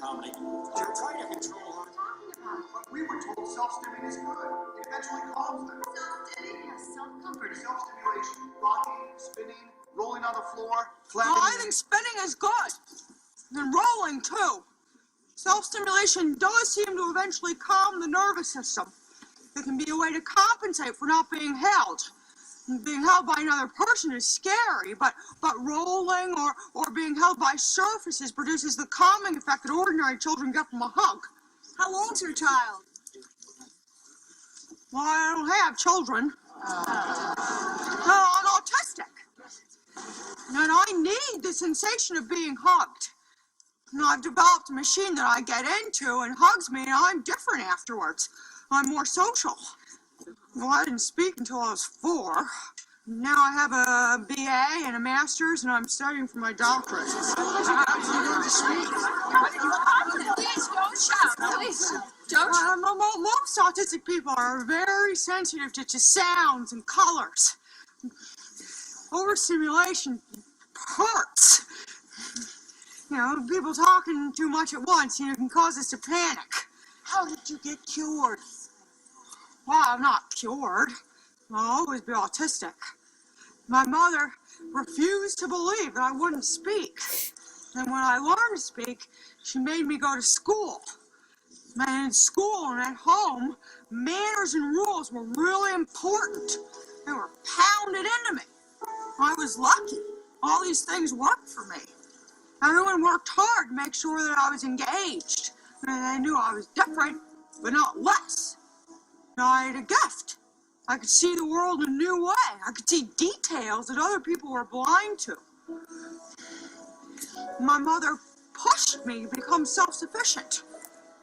comedy. You're trying to control her. But we were told self-stimming is good. It eventually calms them. Self-stimming? Yes, self-comforting. Self-stimulation, rocking, spinning, rolling on the floor, Well, flapping. I think spinning is good. And rolling, too. Self-stimulation does seem to eventually calm the nervous system. It can be a way to compensate for not being held. Being held by another person is scary, but rolling or being held by surfaces produces the calming effect that ordinary children get from a hug. How old's your child? Well, I don't have children. No, I'm autistic. And I need the sensation of being hugged. And I've developed a machine that I get into and hugs me, and I'm different afterwards. I'm more social. Well, I didn't speak until I was 4. Now I have a BA and a master's, and I'm studying for my doctorate. Please don't shout. Please don't shout. Most autistic people are very sensitive to sounds and colors. Overstimulation hurts. You know, people talking too much at once, can cause us to panic. How did you get cured? Well, I'm not cured. I'll always be autistic. My mother refused to believe that I wouldn't speak. And when I learned to speak, she made me go to school. And in school and at home, manners and rules were really important. They were pounded into me. I was lucky. All these things worked for me. Everyone worked hard to make sure that I was engaged. And they knew I was different, but not less. I had a gift. I could see the world in a new way. I could see details that other people were blind to. My mother pushed me to become self-sufficient.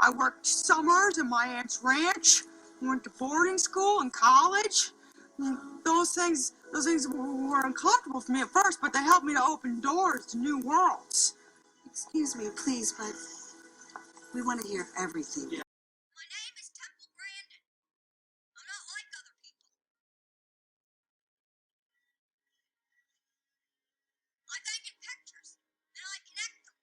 I worked summers in my aunt's ranch, went to boarding school and college. Those things were uncomfortable for me at first, but they helped me to open doors to new worlds. Excuse me, please, but we want to hear everything. Yeah. My name is Grandin. I'm not like other people. I think in pictures, and I connect them.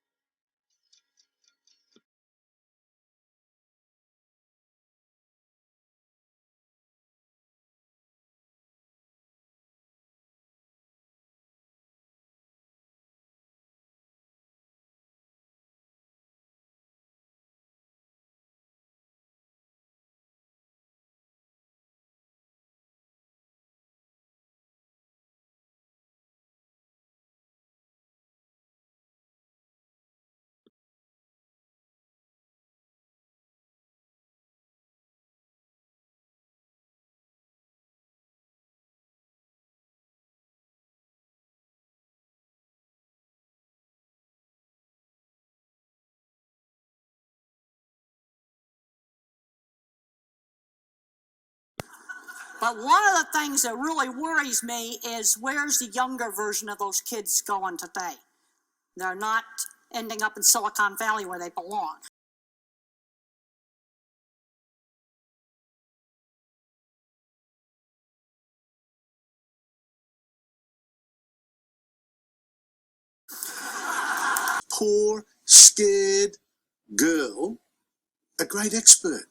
But one of the things that really worries me is where's the younger version of those kids going today? They're not ending up in Silicon Valley where they belong. Poor, scared girl, a great expert.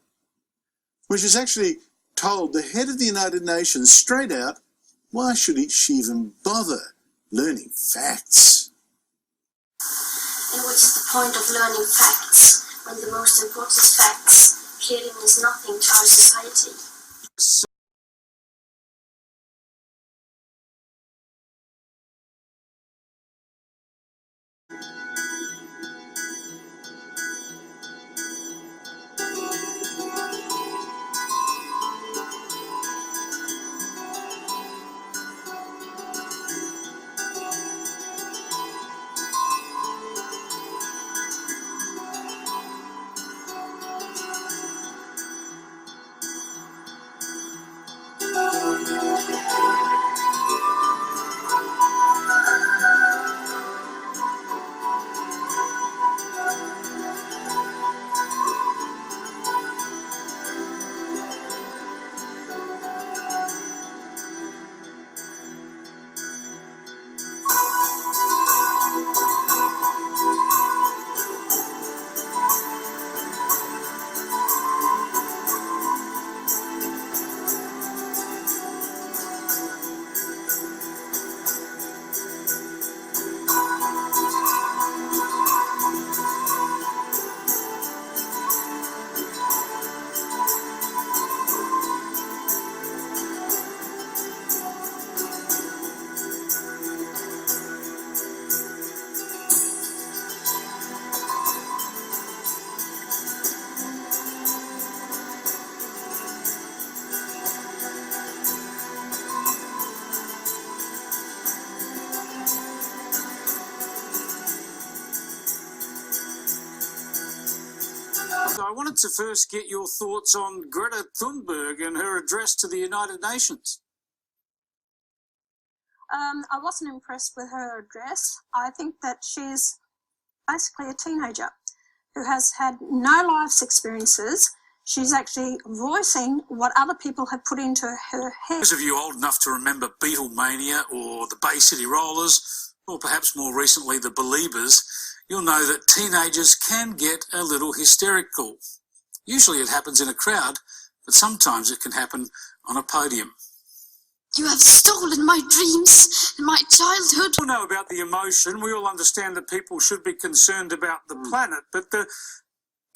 When she's actually told the head of the United Nations straight out, why should she even bother learning facts? And what is the point of learning facts when the most important facts clearly means nothing to our society? wanted to first get your thoughts on Greta Thunberg and her address to the United Nations. I wasn't impressed with her address. I think that she's basically a teenager who has had no life's experiences. She's actually voicing what other people have put into her head. Those of you old enough to remember Beatlemania or the Bay City Rollers, or perhaps more recently the Beliebers, you'll know that teenagers can get a little hysterical. Usually it happens in a crowd, but sometimes it can happen on a podium. You have stolen my dreams and my childhood. We all know about the emotion. We all understand that people should be concerned about the planet, but the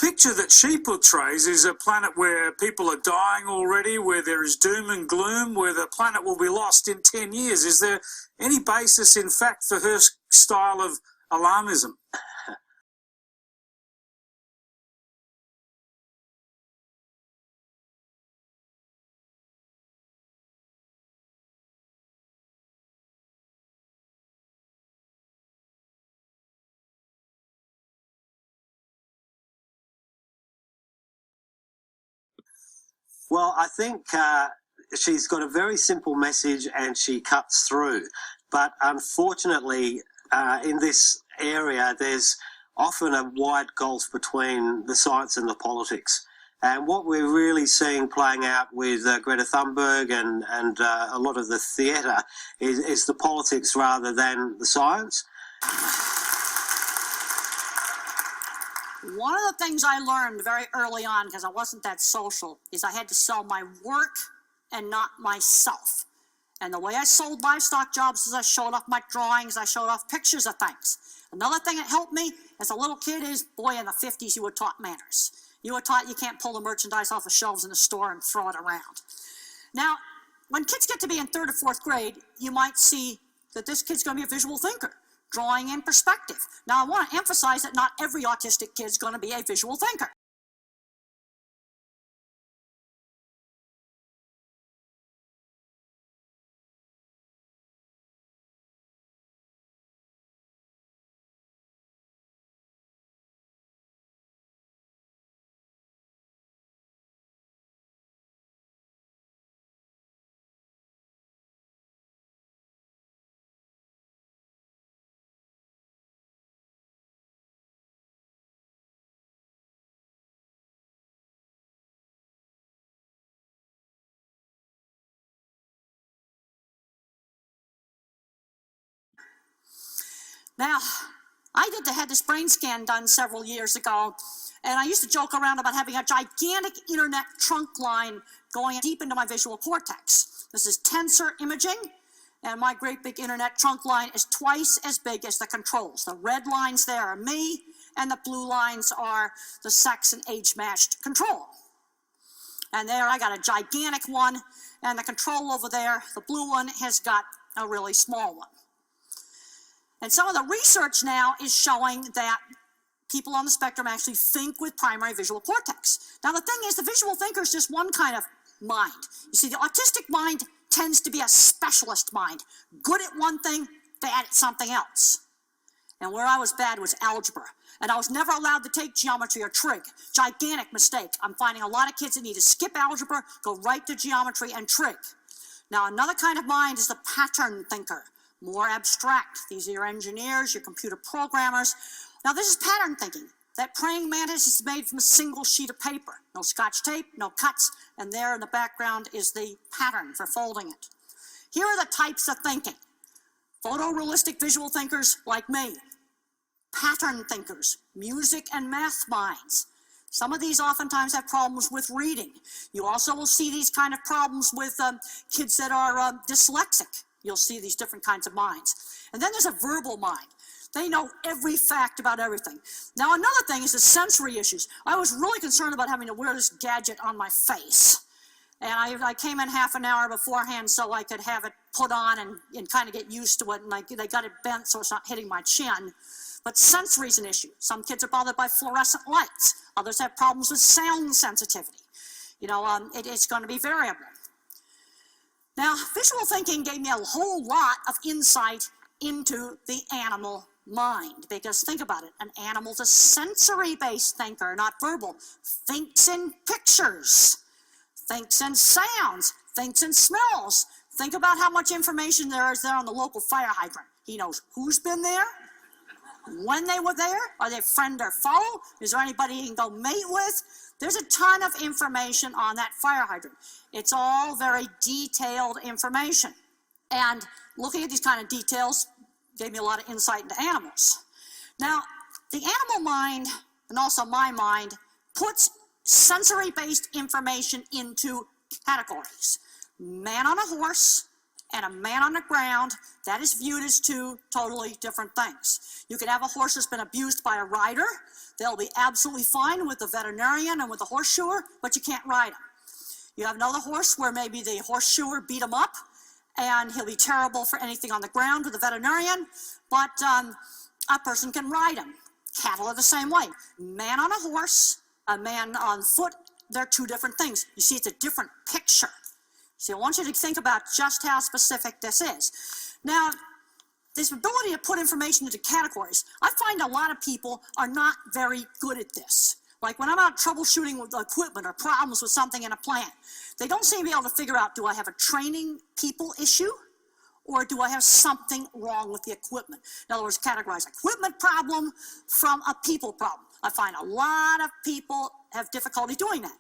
picture that she portrays is a planet where people are dying already, where there is doom and gloom, where the planet will be lost in 10 years. Is there any basis, in fact, for her style of alarmism? Well, I think she's got a very simple message and she cuts through. But unfortunately, in this area, there's often a wide gulf between the science and the politics. And what we're really seeing playing out with Greta Thunberg and a lot of the theatre is the politics rather than the science. One of the things I learned very early on, because I wasn't that social, is I had to sell my work and not myself. And the way I sold livestock jobs is I showed off my drawings, I showed off pictures of things. Another thing that helped me as a little kid is, boy, in the 50s you were taught manners. You were taught you can't pull the merchandise off the shelves in the store and throw it around. Now, when kids get to be in 3rd or 4th grade, you might see that this kid's going to be a visual thinker, drawing in perspective. Now, I want to emphasize that not every autistic kid is going to be a visual thinker. Now, I had this brain scan done several years ago, and I used to joke around about having a gigantic internet trunk line going deep into my visual cortex. This is tensor imaging, and my great big internet trunk line is twice as big as the controls. The red lines there are me, and the blue lines are the sex and age-matched control. And there I got a gigantic one, and the control over there, the blue one, has got a really small one. And some of the research now is showing that people on the spectrum actually think with primary visual cortex. Now, the thing is, the visual thinker is just one kind of mind. You see, the autistic mind tends to be a specialist mind, good at one thing, bad at something else. And where I was bad was algebra. And I was never allowed to take geometry or trig. Gigantic mistake. I'm finding a lot of kids that need to skip algebra, go right to geometry and trig. Now, another kind of mind is the pattern thinker. More abstract. These are your engineers, your computer programmers. Now, this is pattern thinking. That praying mantis is made from a single sheet of paper. No scotch tape, no cuts, and there in the background is the pattern for folding it. Here are the types of thinking. Photorealistic visual thinkers like me. Pattern thinkers, music and math minds. Some of these oftentimes have problems with reading. You also will see these kind of problems with kids that are dyslexic. You'll see these different kinds of minds. And then there's a verbal mind. They know every fact about everything. Now, another thing is the sensory issues. I was really concerned about having to wear this gadget on my face. And I came in half an hour beforehand so I could have it put on and kind of get used to it. And they got it bent so it's not hitting my chin. But sensory is an issue. Some kids are bothered by fluorescent lights. Others have problems with sound sensitivity. You know, it's going to be variable. Now, visual thinking gave me a whole lot of insight into the animal mind, because think about it, an animal's a sensory-based thinker, not verbal. Thinks in pictures, thinks in sounds, thinks in smells. Think about how much information there is there on the local fire hydrant. He knows who's been there, when they were there, are they friend or foe, is there anybody he can go mate with? There's a ton of information on that fire hydrant. It's all very detailed information. And looking at these kind of details gave me a lot of insight into animals. Now, the animal mind, and also my mind, puts sensory-based information into categories. Man on a horse and a man on the ground, that is viewed as two totally different things. You can have a horse that's been abused by a rider. They'll be absolutely fine with the veterinarian and with the horseshoer, but you can't ride him. You have another horse where maybe the horseshoer beat him up, and he'll be terrible for anything on the ground with the veterinarian, but a person can ride him. Cattle are the same way. Man on a horse, a man on foot, they're two different things. You see, it's a different picture. So I want you to think about just how specific this is. Now, this ability to put information into categories, I find a lot of people are not very good at this. Like when I'm out troubleshooting with equipment or problems with something in a plant, they don't seem to be able to figure out, do I have a training people issue or do I have something wrong with the equipment? In other words, categorize equipment problem from a people problem. I find a lot of people have difficulty doing that.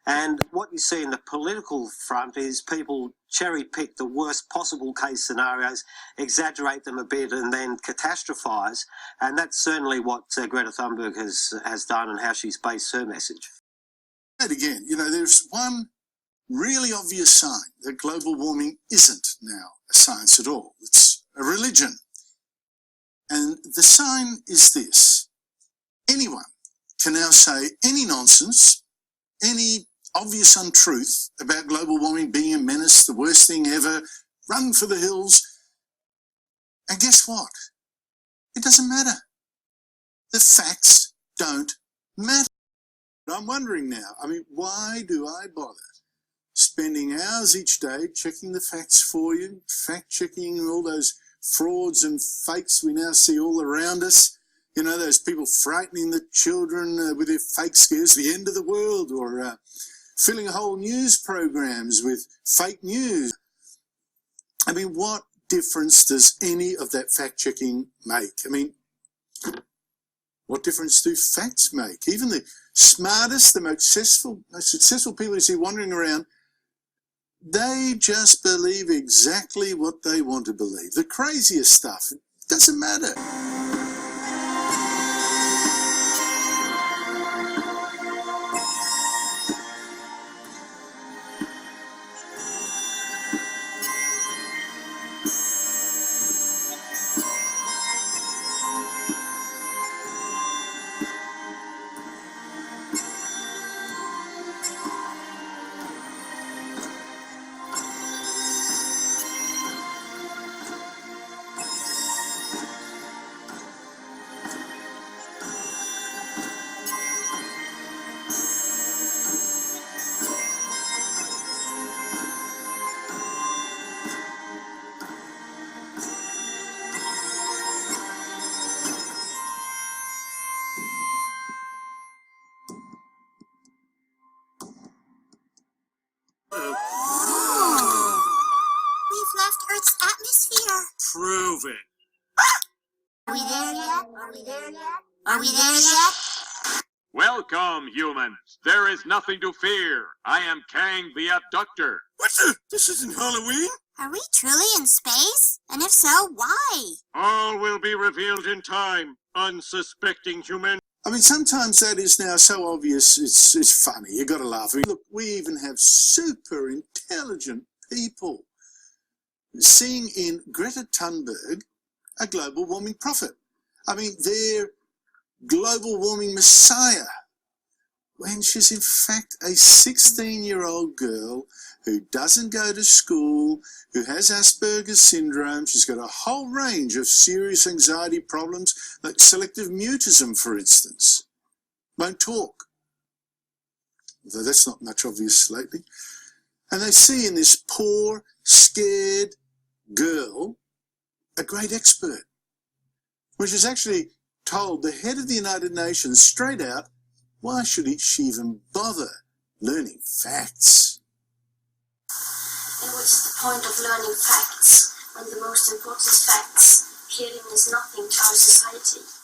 And what you see in the political front is people cherry pick the worst possible case scenarios, exaggerate them a bit, and then catastrophize. And that's certainly what Greta Thunberg has done and how she's based her message. And again, you know, there's one really obvious sign that global warming isn't now a science at all. It's a religion. And the sign is this. Anyone can now say any nonsense, any obvious untruth about global warming being a menace, the worst thing ever, run for the hills. And guess what? It doesn't matter. The facts don't matter. I'm wondering now, I mean, why do I bother spending hours each day checking the facts for you, fact-checking all those frauds and fakes we now see all around us? You know, those people frightening the children with their fake scares, the end of the world, or filling whole news programs with fake news. I mean, what difference does any of that fact-checking make? I mean, what difference do facts make? Even the smartest, the most successful people you see wandering around, they just believe exactly what they want to believe. The craziest stuff, it doesn't matter. We've left Earth's atmosphere. Prove it. Are we there yet? Are we there yet? Are we there yet? Welcome, humans. There is nothing to fear. I am Kang the Abductor. What's the? This isn't Halloween. Are we truly in space? And if so, why? All will be revealed in time, unsuspecting human. I mean, sometimes that is now so obvious, it's funny. You got to laugh. I mean, look, we even have super intelligent people seeing in Greta Thunberg a global warming prophet. I mean, they're global warming messiah. when she's in fact a 16-year-old girl who doesn't go to school, who has Asperger's syndrome. She's got a whole range of serious anxiety problems, like selective mutism, for instance. Won't talk, though that's not much obvious lately. And they see in this poor, scared girl a great expert, when she's actually told the head of the United Nations straight out, why should she even bother learning facts? And what's the point of learning facts when the most important facts, killing is nothing to our society?